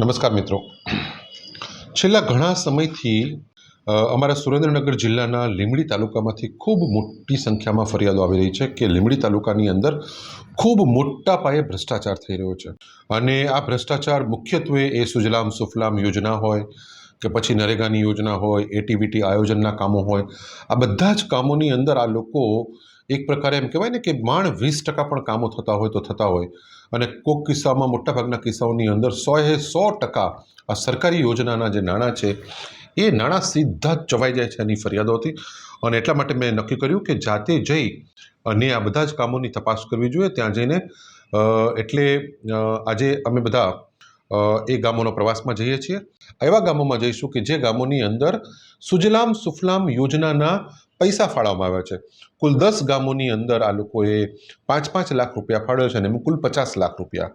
નમસ્કાર મિત્રો. છેલ્લા ઘણા સમયથી અમારા સુરેન્દ્રનગર જિલ્લાના લીંબડી તાલુકામાંથી ખૂબ મોટી સંખ્યામાં ફરિયાદો આવી રહી છે કે લીંબડી તાલુકાની અંદર ખૂબ મોટા પાયે ભ્રષ્ટાચાર થઈ રહ્યો છે. અને આ ભ્રષ્ટાચાર મુખ્યત્વે એ સુજલામ સુફલામ યોજના હોય કે પછી નરેગાની યોજના હોય, એટીવીટી આયોજનના કામો હોય, આ બધા જ કામોની અંદર આ લોકો એક પ્રકારે એમ કહેવાય ને કે 20% પણ કામો થતા હોય તો થતા હોય, અને કોઈક કિસ્સામાં મોટાભાગના કિસ્સાઓની અંદર 100% આ સરકારી યોજનાના જે નાણાં છે એ નાણાં સીધા જ ચવાઈ જાય છે એની ફરિયાદો હતી. અને એટલા માટે મેં નક્કી કર્યું કે જાતે જઈ અને આ બધા જ કામોની તપાસ કરવી જોઈએ. ત્યાં જઈને આજે અમે બધા એ ગામોનો પ્રવાસમાં જઈએ છીએ. એવા ગામોમાં જઈશું કે જે ગામોની અંદર સુજલામ સુફલામ યોજનાના પૈસા ફાળવવામાં આવ્યા છે. કુલ 10 ગામોની અંદર આ લોકોએ 5-5 લાખ રૂપિયા ફાળવ્યા છે અને એમ કુલ 50 લાખ રૂપિયા.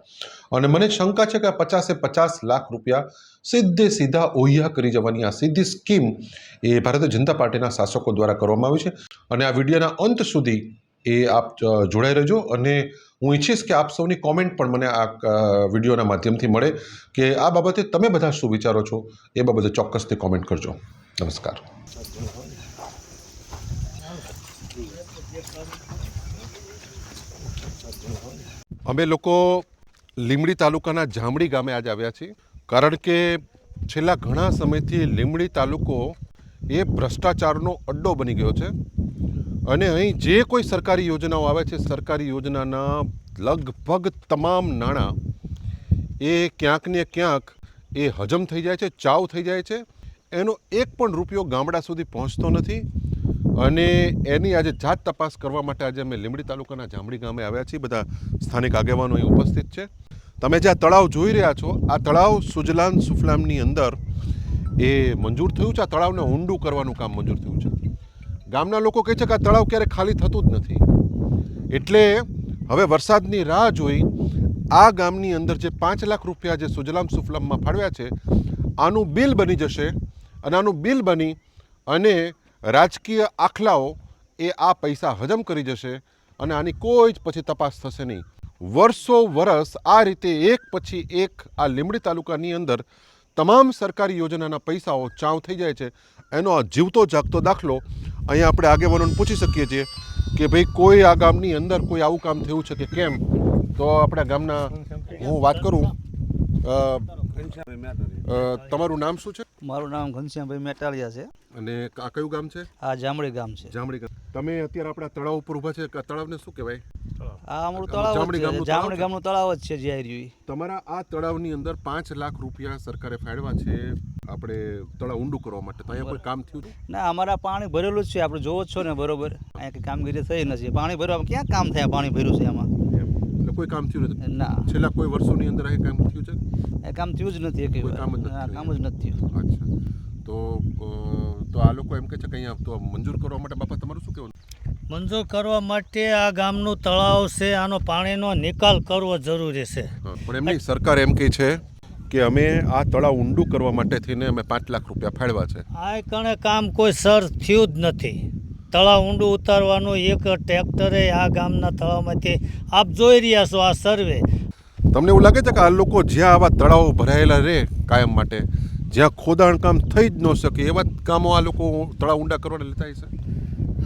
અને મને શંકા છે કે આ 50 લાખ રૂપિયા સીધા ઓહિયા કરી જવાની આ સીધી સ્કીમ એ ભારતીય જનતા પાર્ટીના શાસકો દ્વારા કરવામાં આવી છે. અને આ વિડીયોના અંત સુધી એ આપ જોડાઈ રહેજો. અને હું ઈચ્છીશ કે આપ સૌની કોમેન્ટ પણ મને આ વિડીયોના માધ્યમથી મળે કે આ બાબતે તમે બધા શું વિચારો છો. એ બાબતે ચોક્કસથી કોમેન્ટ કરજો. નમસ્કાર. અમે લોકો લીંબડી તાલુકાના જામડી ગામે આજે આવ્યા છીએ, કારણ કે છેલ્લા ઘણા સમયથી લીંબડી તાલુકો એ ભ્રષ્ટાચારનો અડ્ડો બની ગયો છે. અને અહીં જે કોઈ સરકારી યોજનાઓ આવે છે, સરકારી યોજનાના લગભગ તમામ નાણાં એ ક્યાંક ને ક્યાંક એ હજમ થઈ જાય છે, ચાવ થઈ જાય છે. એનો એક પણ રૂપિયો ગામડા સુધી પહોંચતો નથી. અને એની આજે જાત તપાસ કરવા માટે આજે અમે લીંબડી તાલુકાના જામડી ગામે આવ્યા છીએ. બધા સ્થાનિક આગેવાનો અહીં ઉપસ્થિત છે. તમે જે આ તળાવ જોઈ રહ્યા છો, આ તળાવ સુજલામ સુફલામની અંદર એ મંજૂર થયું છે. આ તળાવને ઊંડું કરવાનું કામ મંજૂર થયું છે. ગામના લોકો કહે છે કે આ તળાવ ક્યારે ખાલી થતું જ નથી. એટલે હવે વરસાદની રાહ જોઈ આ ગામની અંદર જે 5 લાખ રૂપિયા જે સુજલામ સુફલામમાં ફાળવ્યા છે, આનું બિલ બની જશે. અને આનું બિલ બની અને રાજકીય આખલાઓ એ આ પૈસા હજમ કરી જશે અને આની કોઈ જ પછી તપાસ થશે નહીં. વર્ષ આ રીતે એક પછી એક આ લીંબડી તાલુકાની અંદર તમામ સરકારી યોજનાના પૈસાઓ ચાવ થઈ જાય છે. એનો આ જીવતો જાગતો દાખલો અહીંયા આપણે આગેવાનોને પૂછી શકીએ છીએ કે ભાઈ કોઈ આ ગામની અંદર કોઈ આવું કામ થયું છે કે કેમ. તો આપણા ગામના હું વાત કરું, તમારું નામ શું છે? મારું નામ ઘનશ્યામભાઈ મેટાલિયા છે. અને આ કયું ગામ છે? આ જામડી ગામ છે. જામડી ગામ. તમે અત્યારે આપણા તળાવ ઉપર ઊભા છે. તળાવને શું કહેવાય? આ અમારું તળાવ જામડી ગામનું તળાવ જ છે. જે રહ્યું તમારા આ તળાવની અંદર 5 લાખ રૂપિયા સરકારે ફાળવ્યા છે આપણે તળાવ ઊંડું કરવા માટે. તો અહીંયા કોઈ કામ થયું? ના, અમારા પાણી ભરેલું જ છે. આપણે જોવો જ છો ને, બરોબર. અહીંયા કંઈ કામગીરી થઈ નથી. પાણી ભરવા ક્યાં કામ થયા? પાણી ભર્યું છે એમાં. એટલે કોઈ કામ થયું નથી? ના. છેલ્લા કોઈ વર્ષોની અંદર આ કામ થયું છે? એ કામ થયું જ નથી. કામ જ નથી થયું. અચ્છા. તો આ લોકો એમ કહે છે કે અહીંયા તો મંજૂર કરવા માટે બાપા તમારું શું કહેવાનું? મંજૂર કરવા માટે આ ગામનું તળાવ છે, આનો પાણીનો નિકાલ કરવો જરૂરી છે. પણ એમની સરકાર એમ કહે છે કે અમે આ તળાવ ઊંડું કરવા માટે થઈને અમે 5 લાખ રૂપિયા ફાળવ્યા છે. આ કણે કામ કોઈ સર થયું જ નથી. તળાવ ઊંડું ઉતારવાનું એક ટ્રેક્ટરે આ ગામના તળાવમાંથી આપ જોઈ રહ્યા છો આ સર્વે. તમને એવું લાગે છે કે આ લોકો જ્યાં આવા તળાવો ભરાયેલા રહે કાયમ માટે, જ્યાં ખોદાણ કામ થઈ જ ન શકે એવા કામો આ લોકો તળાવ ઊંડા કરવાને લેતા હશે?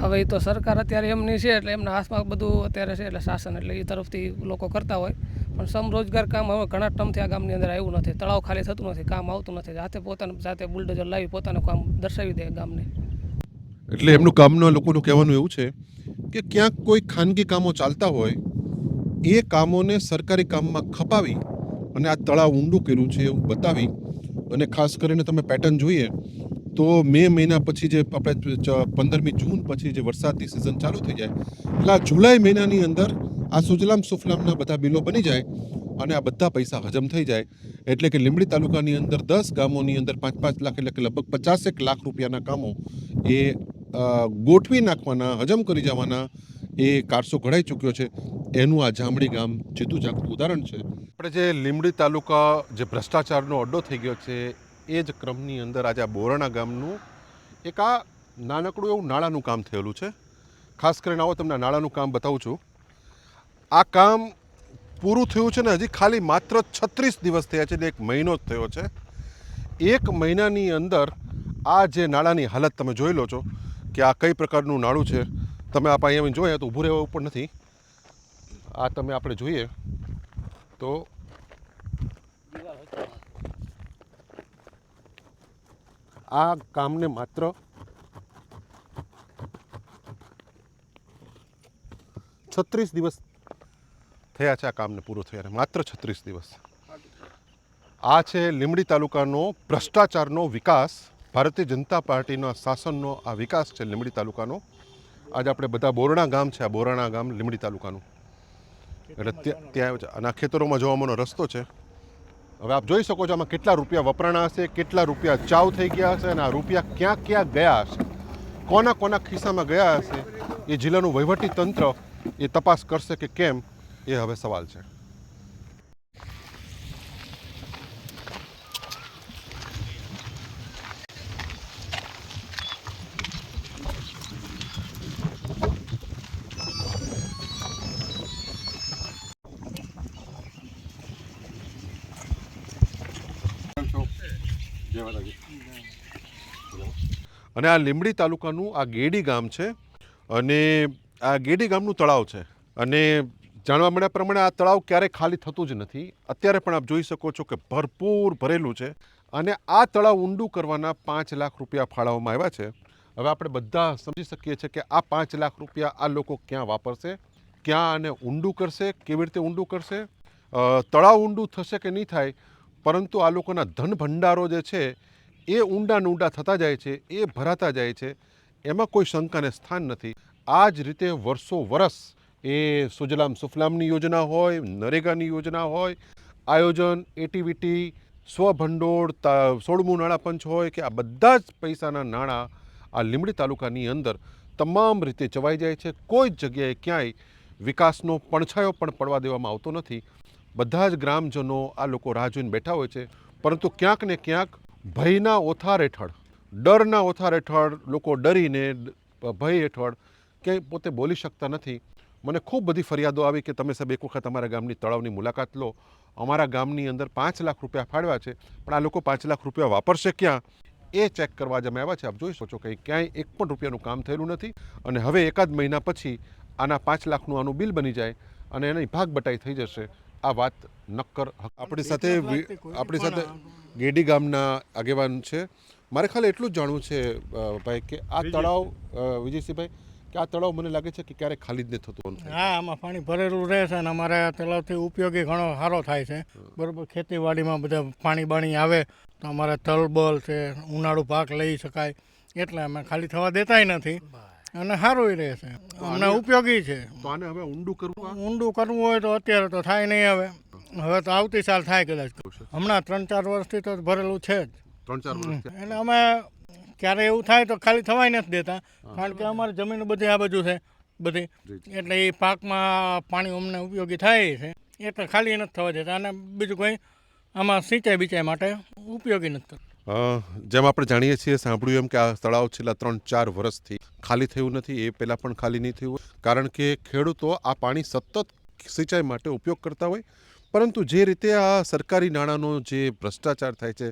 હવે એ તો સરકાર અત્યારે એમની છે, એટલે એમના હાથમાં બધું અત્યારે છે, એટલે શાસન એટલે એ તરફથી લોકો કરતા હોય. પણ સમરોજગાર કામ હવે ઘણા ટાઈમથી આ ગામની અંદર આવ્યું નથી. તળાવ ખાલી થતું નથી, કામ આવતું નથી. જાતે બુલડોઝર લાવી પોતાનું કામ દર્શાવી દે ગામને. એટલે એમનું કામના લોકોનું કહેવાનું એવું છે કે ક્યાંક કોઈ ખાનગી કામો ચાલતા હોય એ કામોને સરકારી કામમાં ખપાવી અને આ તળાવ ઊંડું કર્યું છે એવું બતાવી. અને ખાસ કરીને તમે પેટર્ન જોઈએ તો મે મહિના પછી જે આપણે 15મી જૂન પછી જે વરસાદની સિઝન ચાલુ થઈ જાય એટલે આ જુલાઈ મહિનાની અંદર આ સુજલામ સુફલામના બધા બિલો બની જાય અને આ બધા પૈસા હજમ થઈ જાય. એટલે કે લીંબડી તાલુકાની અંદર 10 ગામોની અંદર 5-5 લાખ એટલે કે લગભગ 50 લાખ રૂપિયાના કામો એ ગોઠવી નાખવાના, હજમ કરી જવાના એ કારસો ઘડાઈ ચૂક્યો છે. એનું આ જામડી ગામ જીતું જાગતું ઉદાહરણ છે. આપણે જે લીંબડી તાલુકા જે ભ્રષ્ટાચારનો અડ્ડો થઈ ગયો છે એ જ ક્રમની અંદર આજે આ બોરાણા ગામનું એક આ નાનકડું એવું નાળાનું કામ થયેલું છે. ખાસ કરીને આવો તમને નાળાનું કામ બતાવું છું. આ કામ પૂરું થયું છે ને હજી ખાલી માત્ર 36 દિવસ થયા છે, એટલે 1 મહિનો જ થયો છે. 1 મહિનાની અંદર આ જે નાળાની હાલત તમે જોઈ લો છો કે આ કઈ પ્રકારનું નાળું છે. તમે આપ અહીંયા જોઈએ તો ઊભું રહેવા ઉપર નથી. આ તમે આપણે જોઈએ તો આ કામને માત્ર 36 દિવસ થયા છે. આ કામને પૂરું થયા માત્ર 36 દિવસ. આ છે લીંબડી તાલુકાનો ભ્રષ્ટાચારનો વિકાસ, ભારતીય જનતા પાર્ટીના શાસનનો આ વિકાસ છે લીંબડી તાલુકાનો. આજે આપણે બધા બોરણા ગામ છે, આ બોરણા ગામ લીંબડી તાલુકાનું, એટલે ત્યાં અને આ ખેતરોમાં જવાનો રસ્તો છે. હવે આપ જોઈ શકો છો આમાં કેટલા રૂપિયા વપરાણા હશે, કેટલા રૂપિયા ચાવ થઈ ગયા હશે, અને આ રૂપિયા ક્યાં ક્યાં ગયા હશે, કોના કોના ખિસ્સામાં ગયા હશે, એ જિલ્લાનું વહીવટી તંત્ર એ તપાસ કરશે કે કેમ, એ હવે સવાલ છે. અને આ લીંબડી તાલુકાનું આ ગેડી ગામ છે, અને આ ગેડી ગામનું તળાવ છે. અને જાણવા મળ્યા પ્રમાણે આ તળાવ ક્યારેય ખાલી થતું જ નથી. અત્યારે પણ આપ જોઈ શકો છો કે ભરપૂર ભરેલું છે, અને આ તળાવ ઊંડું કરવાના 5 લાખ રૂપિયા ફાળવવામાં આવ્યા છે. હવે આપણે બધા સમજી શકીએ છીએ કે આ 5 લાખ રૂપિયા આ લોકો ક્યાં વાપરશે, ક્યાં આને ઊંડું કરશે, કેવી રીતે ઊંડું કરશે, તળાવ ઊંડું થશે કે નહીં થાય, પરંતુ આ લોકોના ધન ભંડારો જે છે એ ઊંડા ને ઊંડા થતા જાય છે, એ ભરાતા જાય છે, એમાં કોઈ શંકાને સ્થાન નથી. આ જ રીતે વર્ષો વર્ષ એ સુજલામ સુફલામની યોજના હોય, નરેગાની યોજના હોય, આયોજન, એટીવીટી, સ્વભંડોળ, 16મું નાણાં પંચ હોય, કે આ બધા જ પૈસાના નાણાં આ લીંબડી તાલુકાની અંદર તમામ રીતે ચવાઈ જાય છે. કોઈ જ જગ્યાએ ક્યાંય વિકાસનો પડછાયો પણ પડવા દેવામાં આવતો નથી. બધા જ ગ્રામજનો આ લોકો રાહ જોઈને બેઠા હોય છે, પરંતુ ક્યાંક ને ક્યાંક ભયના ઓથાર હેઠળ, ડરના ઓથાર હેઠળ લોકો ડરીને ભય હેઠળ ક્યાંય પોતે બોલી શકતા નથી. મને ખૂબ બધી ફરિયાદો આવી કે તમે સાહેબ એક વખત અમારા ગામની તળાવની મુલાકાત લો, અમારા ગામની અંદર 5 લાખ રૂપિયા ફાળવ્યા છે, પણ આ લોકો 5 લાખ રૂપિયા વાપરશે ક્યાં, એ ચેક કરવા જ અમે આવ્યા છે. આપ જોઈ શકો છો કે ક્યાંય 1 પણ રૂપિયાનું કામ થયેલું નથી. અને હવે એકાદ મહિના પછી આના 5 લાખનું આનું બિલ બની જાય અને એની ભાગ બટાઈ થઈ જશે. આ વાત નક્કર. આપણી સાથે ગેડી ગામના આગેવાન છે. મારે ખાલી એટલું જ જાણવું છે ભાઈ કે આ તળાવ, વિજયસિંહભાઈ, કે આ તળાવ મને લાગે છે કે ક્યારેક ખાલી જ નથી થતું. હા, આમાં પાણી ભરેલું રહે છે અને અમારે આ તળાવથી ઉપયોગી ઘણો સારો થાય છે. બરાબર, ખેતીવાડીમાં બધા પાણી બાણી આવે તો અમારે તલબલ છે, ઉનાળુ પાક લઈ શકાય, એટલે અમે ખાલી થવા દેતાય નથી અને સારું રહે છે, અમને ઉપયોગી છે. તો આને હવે ઊંડું કરવું હોય તો અત્યારે તો થાય નહીં. હવે તો આવતી સાલ થાય કદાચ. હમણાં 3-4 વર્ષથી તો ભરેલું છે જ. 3-4 વર્ષ એટલે અમે ક્યારે એવું થાય તો ખાલી થવાય નથી દેતા, કારણ કે અમારી જમીન બધી આ બાજુ છે બધી, એટલે એ પાકમાં પાણી અમને ઉપયોગી થાય છે, એટલે ખાલી નથી થવા દેતા. અને બીજું કંઈ આમાં સિંચાઈ બિચાઈ માટે ઉપયોગી નથી. જેમ આપણે જાણીએ છીએ, સાંભળ્યું એમ કે આ તળાવ છેલ્લા 3-4 વર્ષથી ખાલી થયું નથી. એ પહેલાં પણ ખાલી નહીં થયું, કારણ કે ખેડૂતો આ પાણી સતત સિંચાઈ માટે ઉપયોગ કરતા હોય. પરંતુ જે રીતે આ સરકારી નાણાંનો જે ભ્રષ્ટાચાર થાય છે,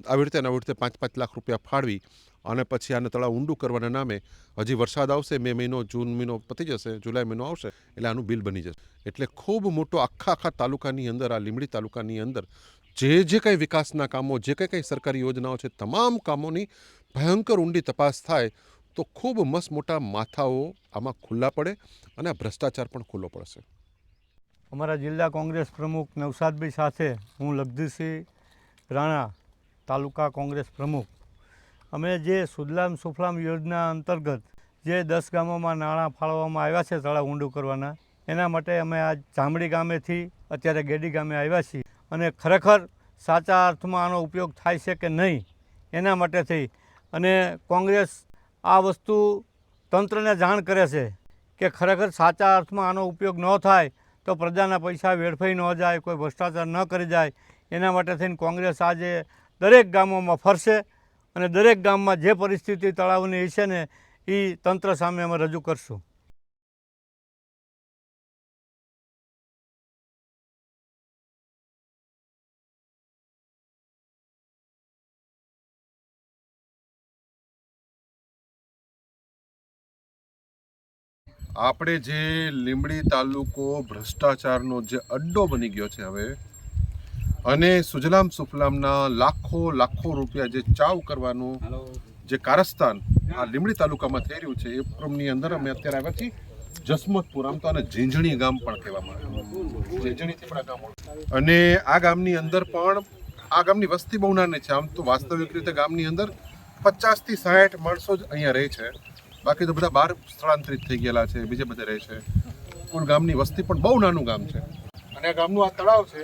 આવી રીતે 5-5 લાખ રૂપિયા ફાળવી અને પછી આને તળાવ ઊંડું કરવાના નામે હજી વરસાદ આવશે, મે મહિનો, જૂન મહિનો પતી જશે, જુલાઈ મહિનો આવશે, એટલે આનું બિલ બની જશે. એટલે ખૂબ મોટો આખા તાલુકાની અંદર, આ લીંબડી તાલુકાની અંદર જે કંઈ વિકાસના કામો, જે કંઈ સરકારી યોજનાઓ છે, તમામ કામોની ભયંકર ઊંડી તપાસ થાય તો ખૂબ મસ્ત મોટા માથાઓ આમાં ખુલ્લા પડે અને આ ભ્રષ્ટાચાર પણ ખુલ્લો પડશે. અમારા જિલ્લા કોંગ્રેસ પ્રમુખ નવસાદભાઈ સાથે હું લગધીસિંહ રાણા, તાલુકા કોંગ્રેસ પ્રમુખ. અમે જે સુજલામ સુફલામ યોજના અંતર્ગત જે 10 ગામોમાં નાણાં ફાળવવામાં આવ્યા છે તળાવ ઊંડું કરવાના, એના માટે અમે આજ જામડી ગામેથી અત્યારે ગેડી ગામે આવ્યા છીએ. અને ખરેખર સાચા અર્થમાં આનો ઉપયોગ થાય છે કે નહીં, એના માટે થઈ અને કોંગ્રેસ આ વસ્તુ તંત્રને જાણ કરે છે કે ખરેખર સાચા અર્થમાં આનો ઉપયોગ ન થાય તો પ્રજાના પૈસા વેડફાઈ ન જાય, કોઈ ભ્રષ્ટાચાર ન કરી જાય, એના માટે થઈને કોંગ્રેસ આજે દરેક ગામોમાં ફરશે અને દરેક ગામમાં જે પરિસ્થિતિ તળાવની છે ને એ તંત્ર સામે અમે રજૂ કરશું. આપણે જે લીંબડી તાલુકો ભ્રષ્ટાચારનો જે અડ્ડો બની ગયો છે હવે, અને સુજલામ સુફલામના લાખો રૂપિયા જે ચાવ કરવાનું જે કારસ્તાન આ લીંબડી તાલુકામાં થઈ રહ્યું છે એ ક્રમની અંદર અમે અત્યારે આવ્યા છીએ જસમતપુર, આમ તો આને ઝીંઝણી ગામ પણ કહેવામાં આવે, ઝીંઝણીથી પણ આ ગામ ઓળખાય. અને આ ગામની અંદર પણ આ ગામની વસ્તી બહુ નાની છે. આમ તો વાસ્તવિક રીતે ગામની અંદર 50 થી 60 માણસો જ અહીંયા રહે છે, બાકી તો બધા બહાર સ્થળાંતરિત થઈ ગયેલા છે, બીજે બધે રહે છે. કુલ ગામની વસ્તી પણ બહુ નાનું ગામ છે. અને આ ગામનું આ તળાવ છે,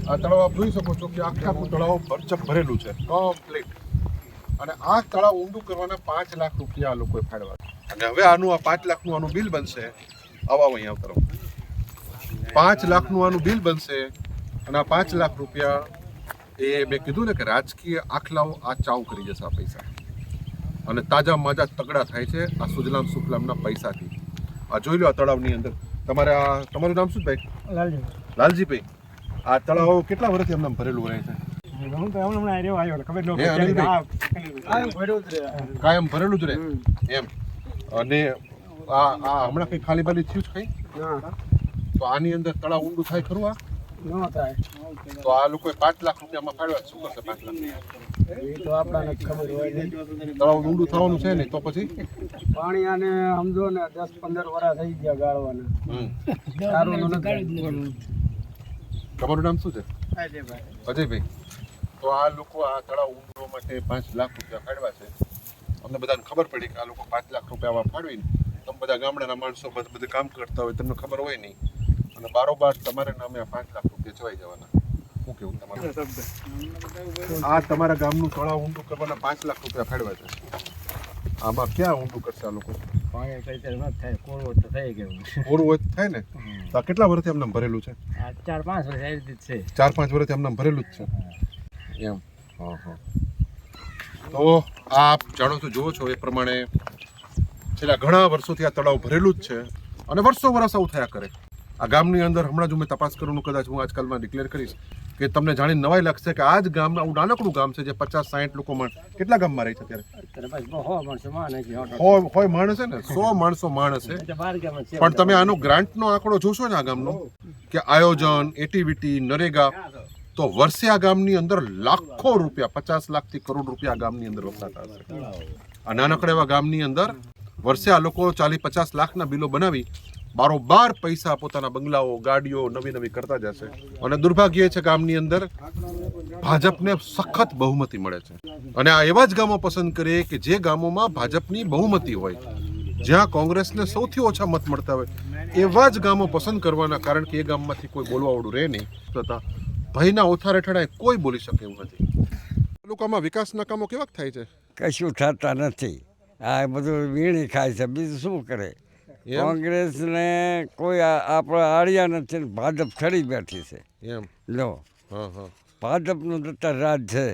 આ તળાવ આપ જોઈ શકો છો કે આખું તળાવ ભરચક ભરેલું છે કમ્પ્લીટ. અને આ તળાવ ઊંડું કરવાના 5 લાખ રૂપિયા આ લોકોએ ફાળવા. અને હવે આનું આ 5 લાખનું આનું બિલ બનશે. આવો અહીંયા કરો, 5 લાખનું આનું બિલ બનશે. અને આ 5 લાખ રૂપિયા એ મેં કીધું ને કે રાજકીય આખલાઓ આ ચાવ કરી જશે આ પૈસા, અને તાજા માજા તગડા થાય છે આ સુજલામ સુફલામના પૈસાથી. આ જોઈ લો આ તળાવની અંદર. તમારું નામ શું ભાઈ? લાલજીભાઈ. આ તળાવ કેટલા વર્ષથી એમને ભરેલું રહે છે? કાયમ ભરેલું જ રહે એમ. અને આ હમણાં કઈ ખાલી બાલી થયું છે કઈ? તો આની અંદર તળાવ ઊંડું થાય ખરું? આ તો આ લોકોએ 5 લાખ રૂપિયામાં ફાળવ્યા. શું કરશે 5 લાખ? તળાવ ઊંડું થવાનું છે ને, તો પછી પાણી આને સમજો ને 10-15 વર્ષ થઈ ગયા ગાળવાના. તમારું નામ શું છે? અજયભાઈ. તો આ લોકો આ તળાવ ઊંડવા માટે 5 લાખ રૂપિયા ફાળવ્યા છે. અમને બધાને ખબર પડી કે આ લોકો 5 લાખ રૂપિયા ફાળવીને તમે બધા ગામડાના માણસો બધું કામ કરતા હોય, તમને ખબર હોય નહીં, અને બારોબાર તમારે નામે આ 5 લાખ રૂપિયા જવાઈ જવાના. શું કેવું તમારું? આ તમારા ગામનું તળાવ ઊંડું કરવાના 5 લાખ રૂપિયા ફાળવ્યા છે. આમાં ક્યાં ઊંડું કરશે આ લોકો? પૂરું હોય થાય ને. તો આ કેટલા વર્ષથી એમને ભરેલું છે? 4-5 વર્ષથી એમને ભરેલું જ છે એમ. હા. તો આપ જાણો છો, જુઓ છો એ પ્રમાણે છેલ્લા ઘણા વર્ષોથી આ તળાવ ભરેલું જ છે, અને વર્ષો વર્ષ આવું થયા કરે. આ ગામની અંદર હમણાં જો મેં તપાસ કરવાનું કદાચ હું આજકાલમાં ડિક્લેર કરીશ કે તમને જાણીને નવાઈ લાગશે કે આ જ ગામ આવું નાનકડું ગામ છે જે 50-60 લોકો કેટલા ગામમાં રહે છે અત્યારે? હોય માણસ છે ને, 100 માણસો માણસ છે. પણ તમે આનો ગ્રાન્ટનો આંકડો જોશો ને આ ગામનો, કે આયોજન, એક્ટિવિટી, નરેગા, તો વર્ષે આ ગામની અંદર લાખો રૂપિયા, 50 લાખથી કરોડ રૂપિયા આ ગામની અંદર વપરાતા હશે. આ નાનકડા એવા ગામની અંદર વર્ષે આ લોકો 40-50 લાખના બિલો બનાવી બારોબાર પૈસા પોતાના બંગલાઓ, ગાડીઓ નવી કરતા જશે. અને દુર્ભાગ્ય છે ગામની અંદર ભાજપને સખત બહુમતી મળે છે. અને આ એવા જ ગામો પસંદ કરે કે જે ગામોમાં ભાજપની બહુમતી હોય, જ્યાં કોંગ્રેસને સૌથી ઓછા મત મળતા હોય, એવા જ ગામો પસંદ કરવાના. કારણ કે એ ગામમાંથી કોઈ બોલવાવાળું રહે નહીં, તથા ભયના ઓથાર હેઠળ કોઈ બોલી શકે એવું નથી. તાલુકામાં વિકાસના કામો કેવા થાય છે? કશું થતા નથી. આ બધું વીણી ખાય છે, બીજું શું કરે? કોંગ્રેસને કોઈ આપણે આળ્યા નથી, ભાજપ ચડી બેઠી છે એમ. લો, ભાજપનું દત્તા રાજ છે.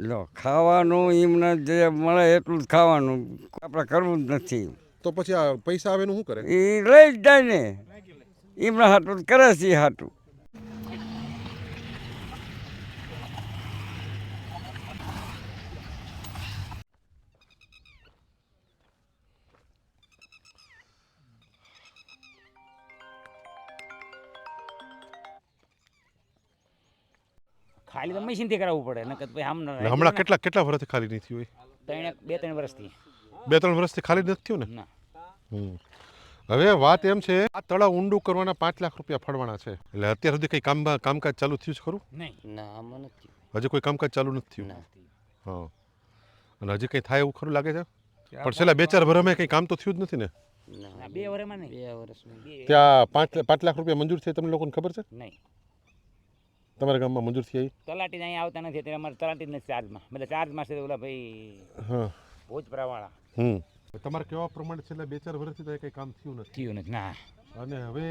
લો, ખાવાનું એમને જે મળે એટલું જ ખાવાનું, આપણે કરવું જ નથી. તો પછી આ પૈસા આવે શું કરે? એ લઈ જ જાય ને, એમના હાટું કરે છે. હાટું ખાલી તો મશીનથી કરાવવું પડે, નકર પછી હમણાં કેટલા વર્ષથી ખાલી નથી થયું? 2-3 વર્ષથી. 2-3 વર્ષથી ખાલી નથી થયું ને. હવે વાત એમ છે, આ તળાવ ઊંડું કરવાના 5 લાખ રૂપિયા ફળવાના છે. એટલે અત્યાર સુધી કઈ કામકાજ ચાલુ થયું છે ખરું? નહીં. હજી કોઈ કામકાજ ચાલુ નથી થયું. હા. અને હજી કઈ થાય એવું ખરું લાગે છે? પણ છેલ્લા 2-4 વર્ષમાં કઈ કામ તો થયું જ નથી ને. 2 વર્ષમાં નહીં. 2 વર્ષમાં ત્યાં 5 લાખ રૂપિયા મંજૂર છે, તમને લોકોને ખબર છે? નહીં. તમારા ગામમાં મંજૂર થઈ? તલાટી અહીંયા આવતા નથી અત્યારે, અમારે તલાટી જ નથી ચાર્જમાં. એટલે ચાર્જમાં છે ઓલા ભાઈ ભોજપરાવાળા. તમારે કેવા પ્રમાણે છેલ્લા 2-4 વર્ષથી તો કઈ કામ થયું નથી? ના. અને હવે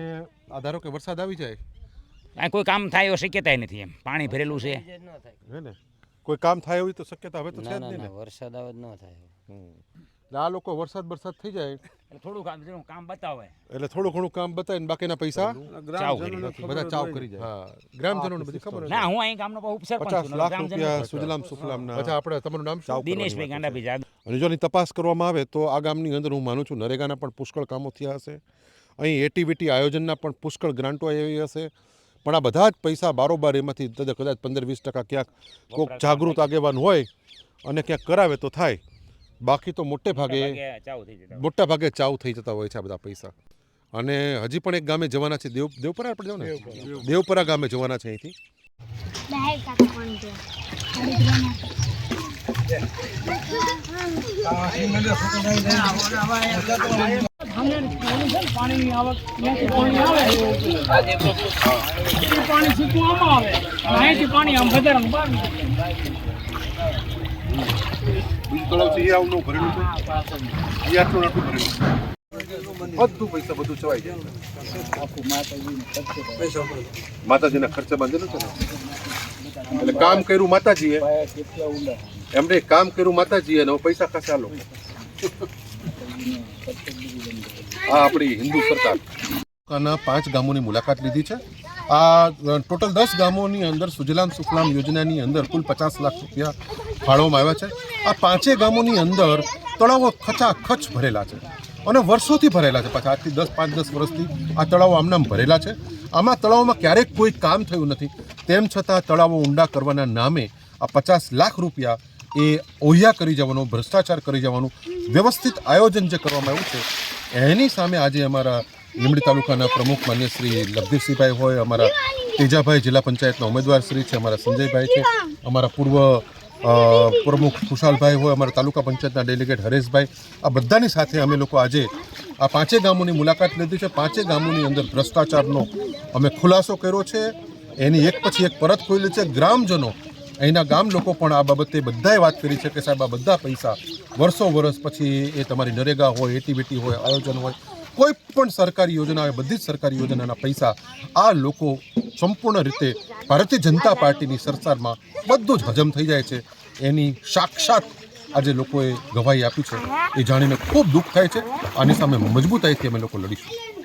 આ ધારો કે વરસાદ આવી જાય, અહીં કોઈ કામ થાય એવો શક્યતા નથી. એમ પાણી ભરેલું છે હે ને, કોઈ કામ થાય એવી તો શક્યતા હવે તો છે જ નહીં ને. વરસાદ આવે જ ન થાય. એટલે આ લોકો વરસાદ થઈ જાય એટલે થોડું કામ બતાવે એટલે થોડું ઘણું કામ બતાવીને બાકીના પૈસા ચાવ કરી બધા ચાવ કરી જાય હા ગ્રામજનોને બધી ખબર ના હું અહીં ગામનો ઉપસરપંચ 50 લાખ રૂપિયા સુજલામ સુફલામના અચ્છા આપણે તમારું નામ શું દિનેશભાઈ ગાંડાભાઈ જાદવ. અને જો આની તપાસ કરવામાં આવે તો આ ગામની અંદર હું માનું છું નરેગાના પણ પુષ્કળ કામો થયા હશે અહીં એટીવીટી આયોજનના પણ પુષ્કળ ગ્રાન્ટો આવી હશે પણ આ બધા જ પૈસા બારોબાર એમાંથી કદાચ 15-20% ક્યાંક કોઈક જાગૃત આગેવાન હોય અને ક્યાંક કરાવે તો થાય બાકી તો મોટે ભાગે ચાવ થઈ જતા મોટા ભાગે ચાવ થઈ જતા હોય છે આ બધા પૈસા અને હજી પણ એક ગામે જવાના છે દેવપરા આપણે જાવ ને દેવપરા ગામે જવાના છે અહીંથી પાણીની આવક ત્યાંથી પાણી આવે પાણી સીધું આમાં આવે અહીંથી પાણી આમ વધારે બહાર બધું પૈસા બધું ચવાઈ જાય માતાજીના ખર્ચે બાંધેલું છે ને એટલે કામ કર્યું માતાજીએ એમને કામ કર્યું માતાજીએ અને હવે પૈસા ખાસ આલો આ આપણી હિન્દુ સરકાર 5 ગામોની મુલાકાત લીધી છે આ ટોટલ 10 ગામોની અંદર સુજલામ સુફલામ યોજનાની અંદર કુલ 50 લાખ રૂપિયા ફાળવવામાં આવ્યા છે આ 5 ગામોની અંદર તળાવો ખચાખચ ભરેલા છે અને વર્ષોથી ભરેલા છે પાછા આજથી 5-10 વર્ષથી આ તળાવો આમનામ ભરેલા છે આમાં તળાવોમાં ક્યારેક કોઈ કામ થયું નથી તેમ છતાં તળાવો ઊંડા કરવાના નામે આ 50 લાખ રૂપિયા એ ઓહિયા કરી જવાનું ભ્રષ્ટાચાર કરી જવાનું વ્યવસ્થિત આયોજન જે કરવામાં આવ્યું છે એની સામે આજે અમારા લીંબડી તાલુકાના પ્રમુખ માન્ય શ્રી લગદીશસિંહભાઈ હોય અમારા તેજાભાઈ જિલ્લા પંચાયતના ઉમેદવાર શ્રી છે અમારા સંજયભાઈ છે અમારા પૂર્વ પ્રમુખ ખુશાલભાઈ હોય અમારા તાલુકા પંચાયતના ડેલિગેટ હરેશભાઈ આ બધાની સાથે અમે લોકો આજે આ 5 ગામોની મુલાકાત લીધી છે 5 ગામોની અંદર ભ્રષ્ટાચારનો અમે ખુલાસો કર્યો છે એની એક પછી એક પરત ખોલી છે ગ્રામજનો અહીંના ગામ લોકો પણ આ બાબતે બધાએ વાત કરી છે કે સાહેબ આ બધા પૈસા વર્ષ પછી એ તમારી નરેગા હોય એટીવીટી હોય આયોજન હોય કોઈ પણ સરકારી યોજના હોય બધી જ સરકારી યોજનાના પૈસા આ લોકો સંપૂર્ણ રીતે ભારતીય જનતા પાર્ટીની સરકારમાં બધું જ હજમ થઈ જાય છે એની સાક્ષાત આજે લોકોએ ગવાહી આપી છે એ જાણીને ખૂબ દુઃખ થાય છે આની સામે મજબૂતાઈથી અમે લોકો લડીશું